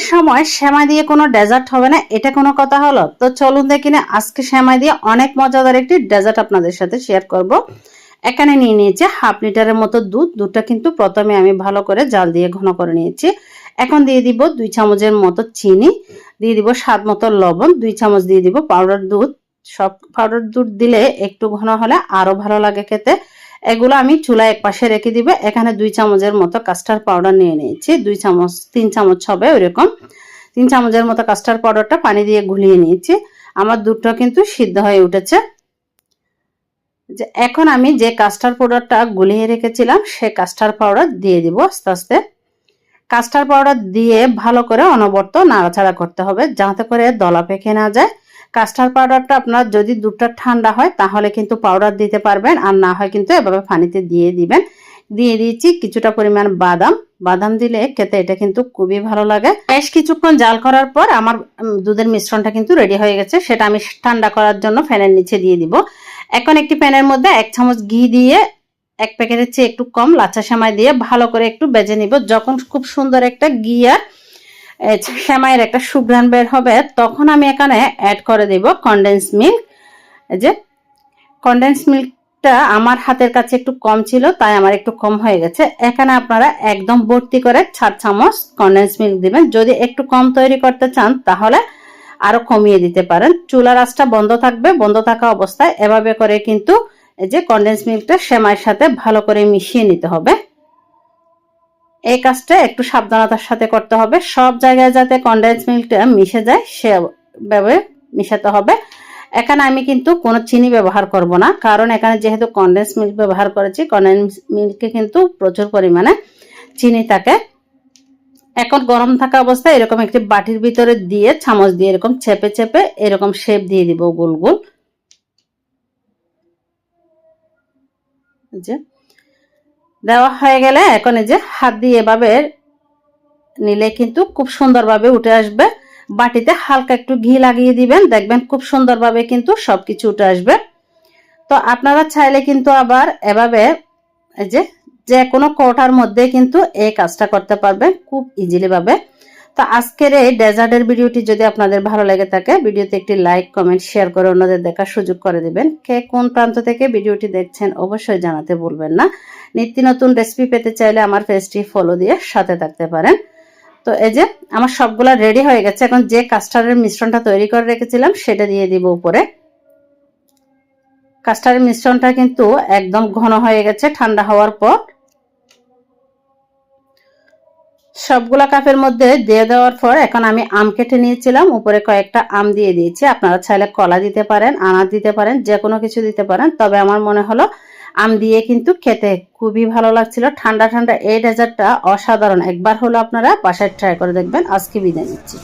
সময় সেমাই দিয়ে কোনো ডেজার্ট হবে না, এটা কোনো কথা হলো? তো চলুন দেখি না আজকে সেমাই দিয়ে অনেক মজাদার একটি ডেজার্ট আপনাদের সাথে শেয়ার করব। এখানে নিয়ে নিয়েছি হাফ লিটারের মতো দুধ। দুধটা কিন্তু প্রথমে আমি ভালো করে জাল দিয়ে ঘন করে নিয়েছি। এখন দিয়ে দিব 2 চামচের মতো চিনি, দিয়ে দিব স্বাদ মতো লবণ, 2 চামচ দিয়ে দিব পাউডার দুধ। সব পাউডার দুধ দিলে একটু ঘন হলে আরো ভালো লাগে খেতে। এগুলো আমি চুলায় এক পাশে রেখে দিব। এখানে 2 চামচের মতো কাস্টার্ড পাউডার নিয়ে নিয়েছি, 2 চামচ 3 চামচ হবে ওইরকম। 3 চামচের মতো কাস্টার্ড পাউডারটা পানি দিয়ে গুলিয়ে নিয়েছি। আমার দুধটা কিন্তু সিদ্ধ হয়ে উঠেছে। যে এখন আমি যে কাস্টার্ড পাউডারটা গুলিয়ে রেখেছিলাম সে কাস্টার্ড পাউডার দিয়ে দিব আস্তে আস্তে। কাস্টার্ড পাউডার দিয়ে ভালো করে অনবরত নাড়াচাড়া করতে হবে যাতে করে দলা পেকে না যায়। কাস্টার্ড পাউডারটা আপনার যদি দুধটা ঠান্ডা হয় তাহলে কিন্তু পাউডার দিতে পারবেন, আর না হয় কিন্তু এভাবে পানিতে দিয়ে দিবেন। দিয়ে দিয়েছি কিছুটা পরিমাণ বাদাম। বাদাম দিলে খেতে এটা কিন্তু খুবই ভালো লাগে। বেশ কিছুক্ষণ জাল করার পর আমার দুধের মিশ্রণটা কিন্তু রেডি হয়ে গেছে। সেটা আমি ঠান্ডা করার জন্য ফ্যানের নিচে দিয়ে দিব। এখন একটি প্যানের মধ্যে 1 চামচ ঘি দিয়ে 1 প্যাকেটের চেয়ে একটু কম লাচ্ছা সেমাই দিয়ে ভালো করে একটু ভেজে নিব। যখন খুব সুন্দর একটা ঘি আর সেমাইয়ের একটা সুঘ্রাণ বের হবে তখন আমি এখানে অ্যাড করে দেব কনডেন্স মিল্ক। এই যে কনডেন্স মিল্কটা আমার হাতের কাছে একটু কম ছিল তাই আমার একটু কম হয়ে গেছে। এখানে আপনারা একদম ভর্তি করে 4 চামচ কনডেন্স মিল্ক দিবেন। যদি একটু কম তৈরি করতে চান তাহলে আরো কমিয়ে দিতে পারেন। চুলার আঁচটা বন্ধ থাকবে। বন্ধ থাকা অবস্থায় এভাবে করে কিন্তু এই যে কনডেন্স মিল্কটা সেমাইয়ের সাথে ভালো করে মিশিয়ে নিতে হবে। এই কাজটা একটু সাবধানতার সাথে করতে হবে। সব জায়গায় যাতে কনডেন্স মিল্কটা মিশে যায় সেভাবে মিশাতে হবে। এখানে আমি কিন্তু কোনো চিনি ব্যবহার করব না, কারণ এখানে যেহেতু কনডেন্স মিল্ক ব্যবহার করেছি, কনডেন্স মিল্কে কিন্তু প্রচুর পরিমাণে চিনি থাকে। এখন গরম থাকা অবস্থায় এরকম একটি বাটির ভিতরে দিয়ে চামচ দিয়ে এরকম চেপে চেপে এরকম শেপ দিয়ে দিব গোল গোল। যে দেওয়া হয়ে গেলে এখন এই যে হাত দিয়ে এভাবে নিলে কিন্তু খুব সুন্দরভাবে উঠে আসবে। বাটিতে হালকা একটু ঘি লাগিয়ে দিবেন, দেখবেন খুব সুন্দরভাবে কিন্তু সবকিছু উঠে আসবে। তো আপনারা চাইলে কিন্তু আবার এভাবে এই যে কোনো কৌটার মধ্যে কিন্তু এই কাজটা করতে পারবেন খুব ইজিলি ভাবে। তো আজকের এই ডেজার্টের ভিডিওটি যদি আপনাদের ভালো লেগে থাকে ভিডিওতে একটি লাইক কমেন্ট শেয়ার করে অন্যদের দেখার সুযোগ করে দিবেন। কে কোন প্রান্ত থেকে ভিডিওটি দেখছেন অবশ্যই জানাতে ভুলবেন না। নিত্য নতুন রেসিপি পেতে চাইলে আমার পেজটি ফলো দিয়ে সাথে থাকতে পারেন। তো এই যে আমার সবগুলা রেডি হয়ে গেছে। এখন যে কাস্টার্ডের মিশ্রণটা তৈরি করে রেখেছিলাম সেটা দিয়ে দিব উপরে। কাস্টার্ডের মিশ্রণটা কিন্তু একদম ঘন হয়ে গেছে ঠান্ডা হওয়ার পর। সবগুলা কাপের মধ্যে দিয়ে দেওয়ার পর এখন আমি আম কেটে নিয়েছিলাম, উপরে কয়েকটা আম দিয়ে দিয়েছি। আপনারা চাইলে কলা দিতে পারেন, আনার দিতে পারেন, যে কোনো কিছু দিতে পারেন। তবে আমার মনে হলো আম দিয়ে কিন্তু খেতে খুবই ভালো লাগছিল। ঠান্ডা ঠান্ডা এই ডেজার্টটা অসাধারণ। একবার হলো আপনারা বাসায় ট্রাই করে দেখবেন। আজকে বিদায় নিচ্ছি।